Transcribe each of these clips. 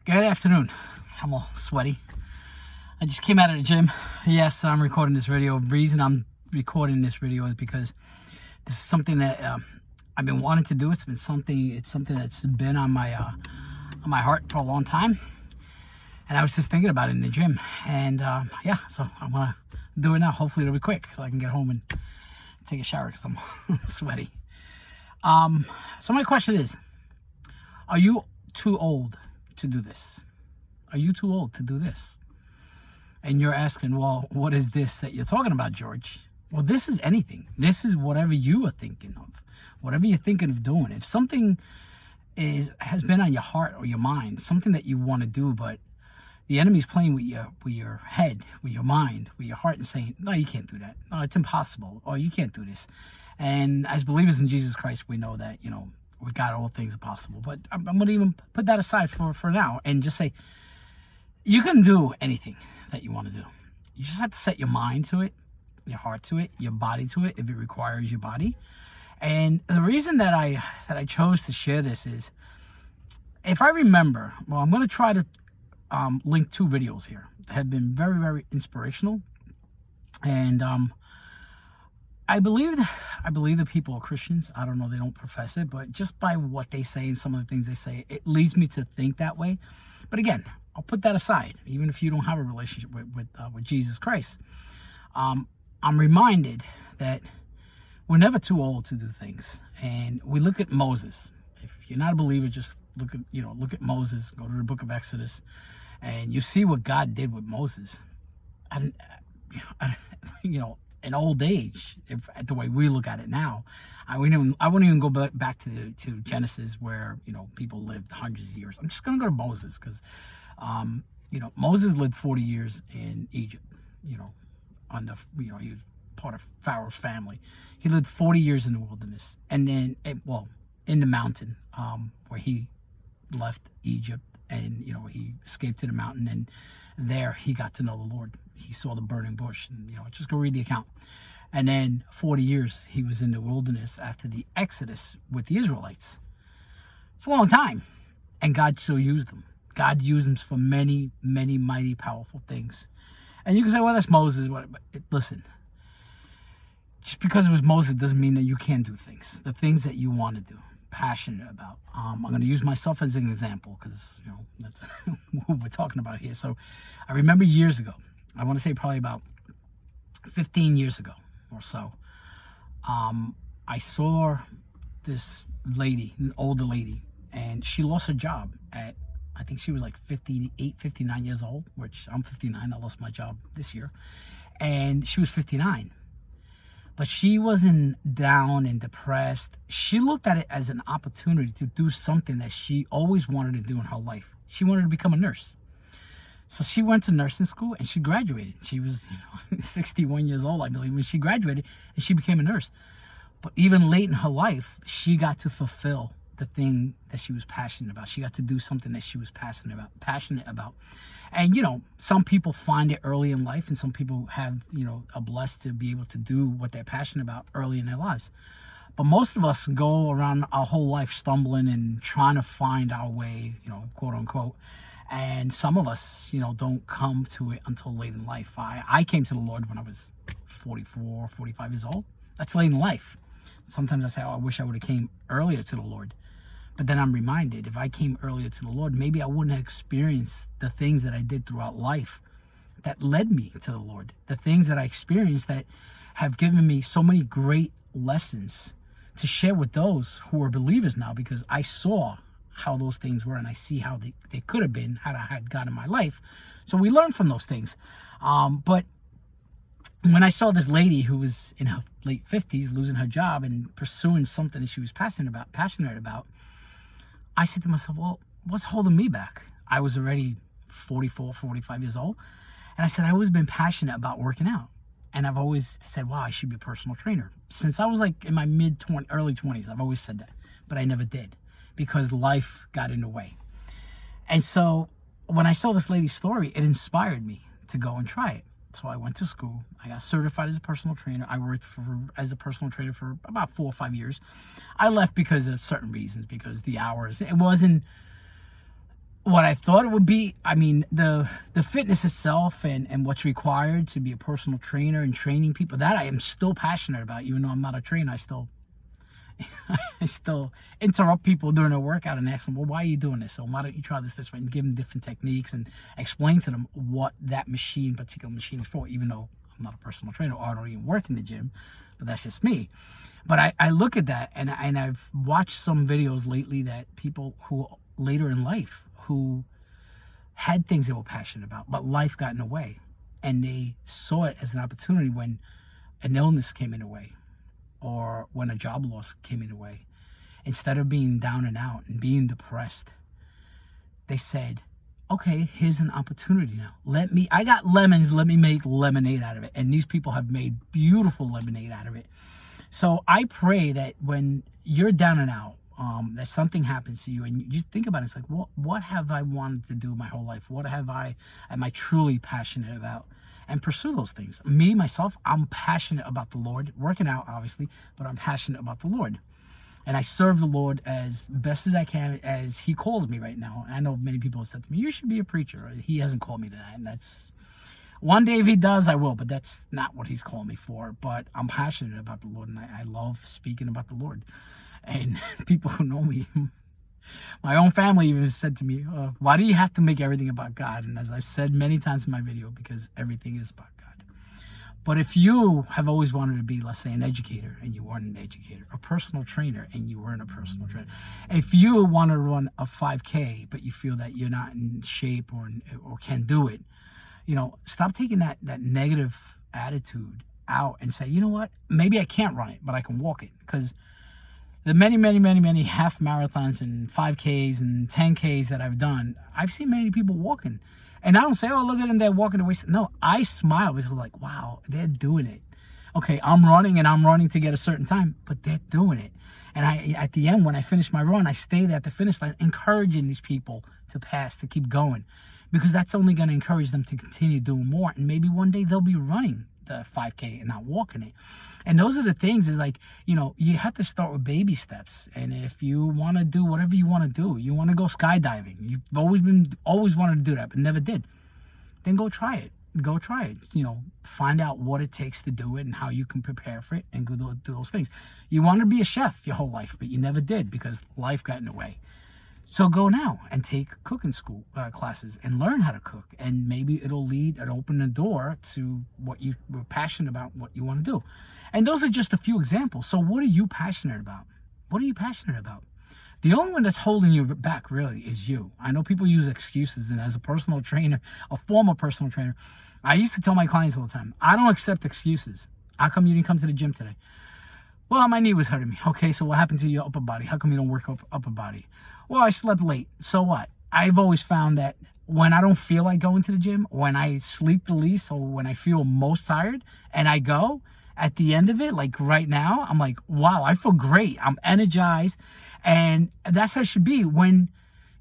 Good afternoon. I'm all sweaty. I just came out of the gym. Yes, I'm recording this video. The reason I'm recording this video is because this is something that I've been wanting to do. It's something that's been on my heart for a long time. And I was just thinking about it in the gym. And so I'm gonna do it now. Hopefully it'll be quick so I can get home and take a shower because I'm sweaty. So my question is, are you too old to do this? Are you too old to do this? And you're asking, well, what is this that you're talking about, George? Well, this is anything. This is whatever you are thinking of, whatever you're thinking of doing. If something has been on your heart or your mind, something that you want to do, but the enemy's playing with your head, with your mind, with your heart, and saying, no, you can't do that. No, it's impossible. Or you can't do this. And as believers in Jesus Christ, we know that, with God, all things are possible. But I'm going to even put that aside for now and just say, you can do anything that you want to do. You just have to set your mind to it, your heart to it, your body to it, if it requires your body. And the reason that I chose to share this is, if I remember, well, I'm going to try to link two videos here that have been very, very inspirational. And I believe that people are Christians. I don't know, they don't profess it, but just by what they say and some of the things they say, it leads me to think that way. But again, I'll put that aside. Even if you don't have a relationship with Jesus Christ, I'm reminded that we're never too old to do things. And we look at Moses. If you're not a believer, just look at Moses. Go to the book of Exodus, and you see what God did with Moses. In old age, the way we look at it now, I wouldn't even go back to Genesis where people lived hundreds of years. I'm just gonna go to Moses because Moses lived 40 years in Egypt. He was part of Pharaoh's family. He lived 40 years in the wilderness, and then in the mountain where he left Egypt, and he escaped to the mountain, and there he got to know the Lord. He saw the burning bush, and just go read the account. And then 40 years he was in the wilderness after the Exodus with the Israelites. It's a long time, and God still used them. God used them for many, many mighty, powerful things. And you can say, well, that's Moses. Listen, just because it was Moses doesn't mean that you can't do things. The things that you want to do, passionate about. I'm going to use myself as an example because that's what we're talking about here. So I remember years ago, I want to say probably about 15 years ago or so, I saw this lady, an older lady, and she lost her job at, I think she was like 58, 59 years old, which I'm 59. I lost my job this year. And she was 59. But she wasn't down and depressed. She looked at it as an opportunity to do something that she always wanted to do in her life. She wanted to become a nurse. So she went to nursing school and she graduated. She was 61 years old, I believe, when she graduated, and she became a nurse. But even late in her life, she got to fulfill the thing that she was passionate about. She got to do something that she was passionate about. And, some people find it early in life, and some people are blessed to be able to do what they're passionate about early in their lives. But most of us go around our whole life stumbling and trying to find our way, quote unquote. And some of us, don't come to it until late in life. I came to the Lord when I was 44, 45 years old. That's late in life. Sometimes I say, I wish I would have came earlier to the Lord. But then I'm reminded, if I came earlier to the Lord, maybe I wouldn't have experienced the things that I did throughout life that led me to the Lord. The things that I experienced that have given me so many great lessons to share with those who are believers now, because I saw how those things were, and I see how they could have been had I had God in my life. So we learn from those things. But when I saw this lady who was in her late 50s losing her job and pursuing something that she was passionate about, I said to myself, well, what's holding me back? I was already 44, 45 years old. And I said, I've always been passionate about working out. And I've always said, wow, I should be a personal trainer. Since I was like in my early 20s, I've always said that. But I never did, because life got in the way. And so when I saw this lady's story, it inspired me to go and try it. So I went to school. I got certified as a personal trainer. I worked as a personal trainer for about 4 or 5 years. I left because of certain reasons, because the hours, it wasn't what I thought it would be. I mean, the fitness itself and what's required to be a personal trainer and training people, that I am still passionate about. Even though I'm not a trainer, I still I still interrupt people during a workout and ask them, well, why are you doing this? So why don't you try this way, and give them different techniques and explain to them what that particular machine is for, even though I'm not a personal trainer or I don't even work in the gym, but that's just me. But I look at that, and I've watched some videos lately that people who later in life who had things they were passionate about, but life got in the way, and they saw it as an opportunity when an illness came in the way, or when a job loss came in the way. Instead of being down and out and being depressed, they said, okay, here's an opportunity now. I got lemons, let me make lemonade out of it. And these people have made beautiful lemonade out of it. So I pray that when you're down and out, that something happens to you and you think about it, it's like, what have I wanted to do my whole life? Am I truly passionate about? And pursue those things. Me, myself, I'm passionate about the Lord, working out, obviously, but I'm passionate about the Lord. And I serve the Lord as best as I can, as he calls me right now. I know many people have said to me, you should be a preacher. He hasn't called me to that. And that's, one day if he does, I will, but that's not what he's called me for. But I'm passionate about the Lord, and I love speaking about the Lord. And people who know me, my own family even said to me, why do you have to make everything about God? And as I've said many times in my video, because everything is about God. But if you have always wanted to be, let's say, an educator and you weren't an educator, a personal trainer and you weren't a personal trainer, if you want to run a 5K but you feel that you're not in shape or can't do it, stop taking that negative attitude out and say, you know what, maybe I can't run it, but I can walk it. Because the many, many, many, many half marathons and 5Ks and 10Ks that I've done, I've seen many people walking. And I don't say, oh, look at them, they're walking away. No, I smile because I'm like, wow, they're doing it. Okay, I'm running to get a certain time, but they're doing it. And at the end, when I finish my run, I stay there at the finish line, encouraging these people to pass, to keep going. Because that's only going to encourage them to continue doing more. And maybe one day they'll be running the 5K and not walking it. And those are the things, is like, you have to start with baby steps. And if you want to do whatever you want to do, you want to go skydiving, you've always wanted to do that but never did, then go try it. Find out what it takes to do it and how you can prepare for it and go do those things. You want to be a chef your whole life, but you never did because life got in the way. So go now and take cooking school classes and learn how to cook. And maybe it'll lead and open the door to what you were passionate about, what you want to do. And those are just a few examples. So what are you passionate about? What are you passionate about? The only one that's holding you back really is you. I know people use excuses. And as a personal trainer, a former personal trainer, I used to tell my clients all the time, I don't accept excuses. How come you didn't come to the gym today? Well, my knee was hurting me. Okay, so what happened to your upper body? How come you don't work upper body? Well, I slept late. So what? I've always found that when I don't feel like going to the gym, when I sleep the least, or when I feel most tired and I go, at the end of it, like right now, I'm like, wow, I feel great. I'm energized. And that's how it should be. When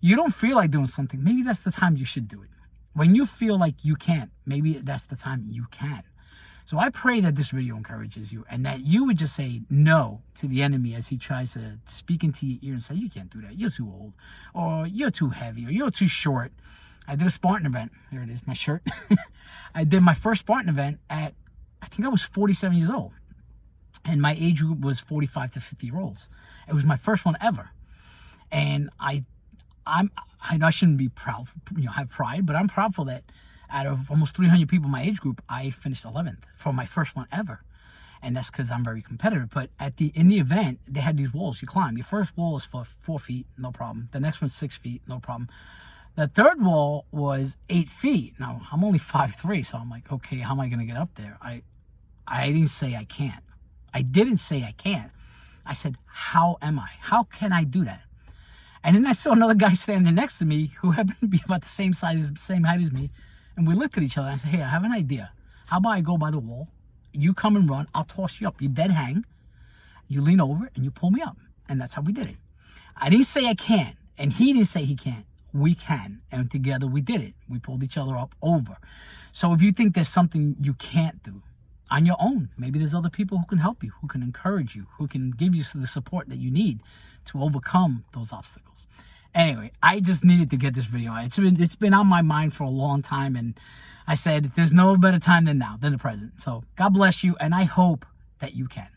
you don't feel like doing something, maybe that's the time you should do it. When you feel like you can't, maybe that's the time you can. So I pray that this video encourages you and that you would just say no to the enemy as he tries to speak into your ear and say, you can't do that. You're too old, or you're too heavy, or you're too short. I did a Spartan event. Here it is, my shirt. I did my first Spartan event I think I was 47 years old. And my age group was 45 to 50-year-olds. It was my first one ever. And I shouldn't be proud, have pride, but I'm proudful that out of almost 300 people in my age group, I finished 11th for my first one ever. And that's because I'm very competitive. But in the event, they had these walls you climb. Your first wall is for 4 feet, no problem. The next one's 6 feet, no problem. The third wall was 8 feet. Now, I'm only 5'3", so I'm like, okay, how am I going to get up there? I didn't say I can't. I didn't say I can't. I said, how am I? How can I do that? And then I saw another guy standing next to me who happened to be about the same size, same height as me. And we looked at each other and I said, hey, I have an idea. How about I go by the wall? You come and run. I'll toss you up. You dead hang. You lean over and you pull me up. And that's how we did it. I didn't say I can't. And he didn't say he can't. We can. And together we did it. We pulled each other up over. So if you think there's something you can't do on your own, maybe there's other people who can help you, who can encourage you, who can give you the support that you need to overcome those obstacles. Anyway, I just needed to get this video out. It's been on my mind for a long time, and I said there's no better time than now, than the present. So God bless you, and I hope that you can.